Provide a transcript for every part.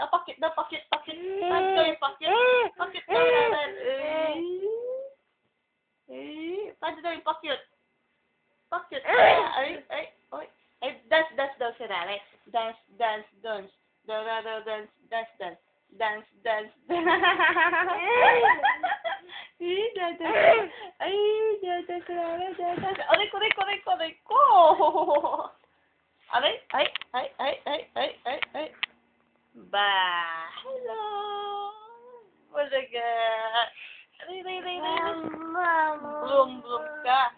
Pakit daw, pakit. Paano daw yung pakit? Pakit daw naman. Paano daw yung pakit? Pakit. Ay. Dance daw si Rara. Dance. Dance. Dance. Dadas si Rara, dadas. Aray ko. Aray. Ba. Hello. Malaga. Aray. Bloom ka.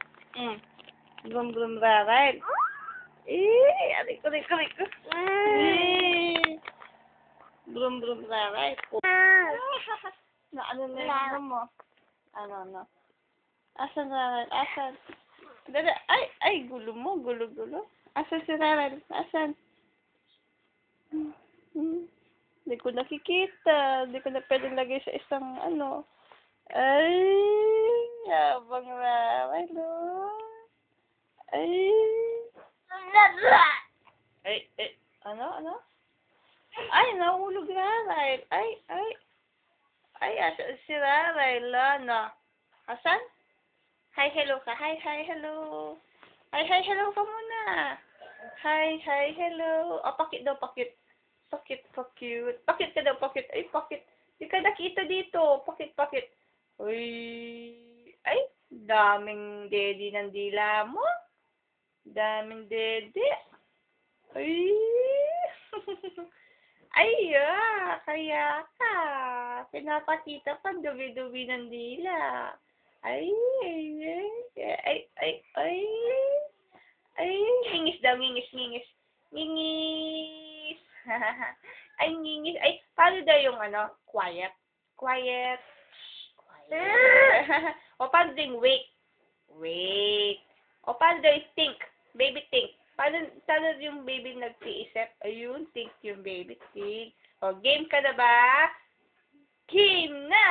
Bloom, Rara. Aray ko. Bloom, Rara. Na ano na yung mo? Ano? Asan Rara? Asan? Dada, ay, gulo mo. Asan si Rara? Asan? Hindi ko nakikita. Hindi ko na pwedeng lagay sa isang ano. Ay, yabang Rara, no? Ay, ano? Ay, nahulog Rara. Ay, asan si Rara? Lana. Asan? Hi, hello ka. Hi, hello. Hi, hello ka muna. Hi, hello. Pakit daw, pakit. Pakit. Pakit ka daw, pakit. Ay, pakit. Di ka nakita dito. Pakit. Uy. Ay, daming dedi ng dila mo. Daming dedi. Ay. Ay, kaya ka. Pinapakita pa dubi-dubi ng dila. Ay, ngingis daw, ngingis. Ay, ngingis. Ay, paano daw yung ano? Quiet. O, paano din wake? O, paano daw yung think? Baby think. Paano yung baby nag-iisip? Ayun, think yung baby think. O, game ka na ba? Game na!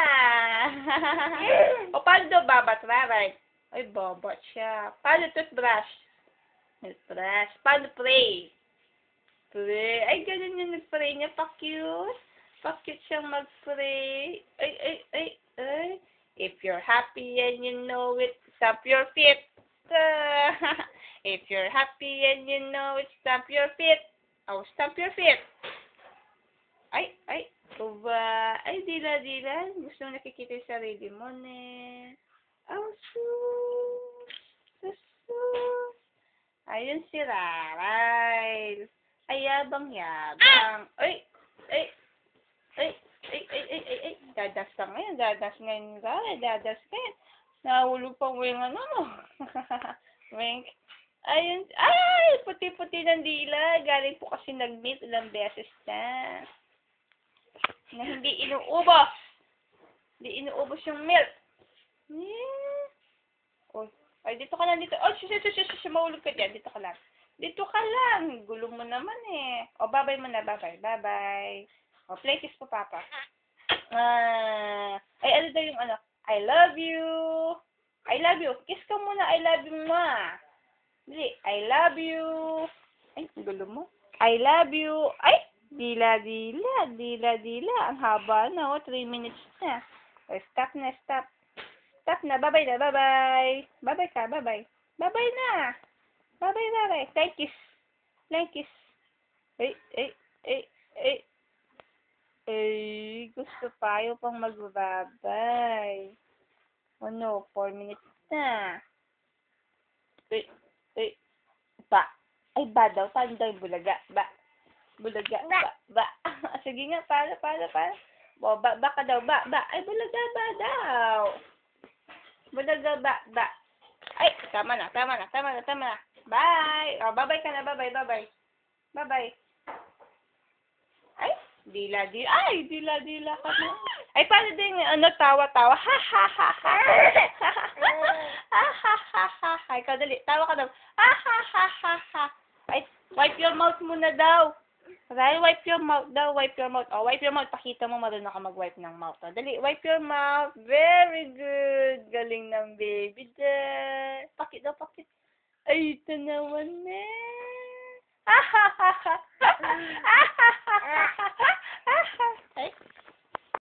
O, paano daw babat, Rara? Ay, babat siya. Paano toothbrush? Paano pray? Ay, ganun yung nag-pray niya. Pa-cute siyang mag-pray. Ay. If you're happy and you know it, stamp your feet. If you're happy and you know it, stamp your feet. Oh, stamp your feet. Ay. Ba? Ay, dila. Gusto mo nakikita yung sarili mo, ne. Oh, sus. Ayun si Raray. Ay, yabang. Ay. Dadas ngayon, Raray. Dadas ngayon. Nahulog pang wing ano mo. Wing. Ayun. Ay, puti-puti ng dila. Galing po kasi nag-meet ilang beses na hindi inuubos. Hindi inuubos yung milk. Oh, ay, dito ka lang. Oh, mahulog ka dyan. Dito ka lang. Gulo mo naman eh. Oh, bye-bye mo na. Bye-bye. Oh, play kiss po, Papa. Ay, ano daw yung ano? I love you. Kiss ka muna. I love you, ma. Dili. I love you. Ay, gulo mo. I love you. Ay, dila. Ang haba na, 3 minutes na. Oh, stop na. Bye-bye na. Bye-bye. Bye-bye ka. Bye-bye na. Bye-bye, Rara. Thank you. Ay, gusto pa. Ayaw pang magbabay. Oh no, 4 minutes na. Ba. Ay, ba daw. Paano daw yung bulaga? Ba. Sige nga, para. Ba ka daw. Ba. Ay, bulaga ba daw. Bulaga ba. Ay, tama na. Bye. Oh, bye-bye ka na. Bye-bye. Ay, dila. Ay, dila ka na. Ay, paano din, tawa. Ha. Ikaw, dali. Tawa ka daw. Ha. Ay, wipe your mouth muna daw. Dahil wipe your mouth daw. Oh, wipe your mouth. Pakita mo marunong ka mag-wipe ng mouth. Oh, dali, wipe your mouth. Very good. Galing ng baby dyan. Pakit daw. Ay, ito naman eh.